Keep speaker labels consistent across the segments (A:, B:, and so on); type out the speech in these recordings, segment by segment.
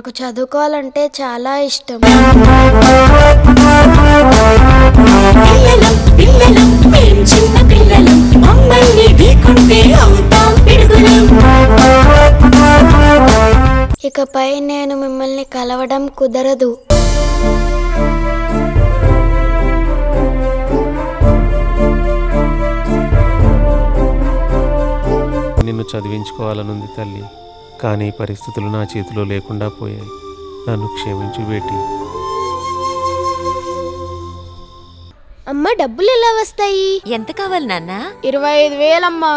A: నాకు చదువుకోవాలంటే చాలా ఇష్టం. ఇకపై నేను మిమ్మల్ని కలవడం కుదరదు.
B: నిన్ను చదివించుకోవాలనుంది తల్లి, కానీ పరిస్థితులు నా చేతిలో లేకుండా పోయాయి. నన్ను క్షమించు బేటి.
A: అమ్మ, డబ్బులు ఎలా వస్తాయి?
C: ఎంత కావాలి నాన్న?
D: 25,000 అమ్మా.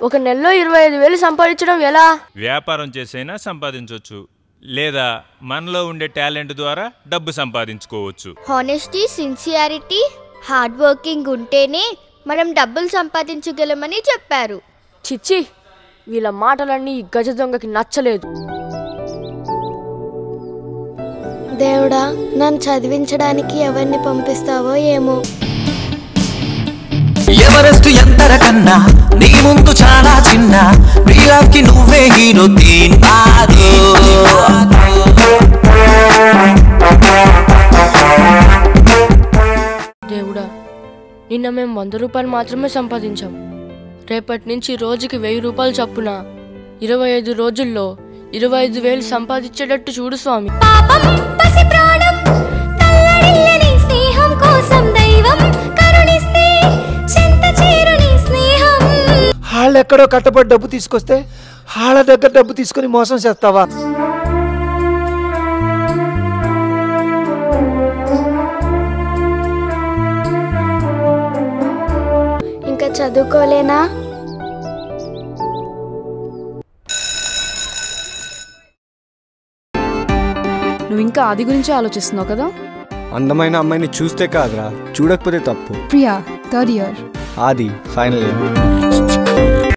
D: ఒక నెలలో 25,000 సంపాదించడం ఎలా?
E: వ్యాపారం చేసైనా సంపాదించవచ్చు, లేదా మనలో ఉండే టాలెంట్ ద్వారా డబ్బు సంపాదించుకోవచ్చు.
A: హానెస్టీ, సిన్సియారిటీ, హార్డ్ వర్కింగ్ ఉంటేనే మనం డబ్బులు సంపాదించగలమని చెప్పారు.
D: చిచ్చి, వీళ్ళ మాటలన్నీ ఈ గజ దొంగకి నచ్చలేదు.
A: దేవుడా, నన్ను చదివించడానికి ఎవరిని పంపిస్తావో ఏమో.
F: ఎవరెస్ట్ ఎంతర కన్నా నీ ముందు చాలా చిన్న, కి నువ్వే హీరో.
D: దేవుడా, నిన్న మేము 100 రూపాయలు మాత్రమే సంపాదించాం. రేపటి నుంచి రోజుకి 1000 రూపాయలు చొప్పున 25 రోజుల్లో 25,000 సంపాదించేటట్టు చూడు స్వామి.
G: వాళ్ళెక్కడో కట్టబడి డబ్బు తీసుకొస్తే వాళ్ళ దగ్గర డబ్బు తీసుకుని మోసం చేస్తావా?
A: ఇంకా చదువుకోలేనా?
H: నువ్వు ఇంకా ఆది గురించి ఆలోచిస్తున్నావు కదా?
I: అందమైన అమ్మాయిని చూస్తే కాదురా, చూడకపోతే తప్పు.
H: Priya, 3rd year.
I: ఆది, ఫైనల్ ఇయర్.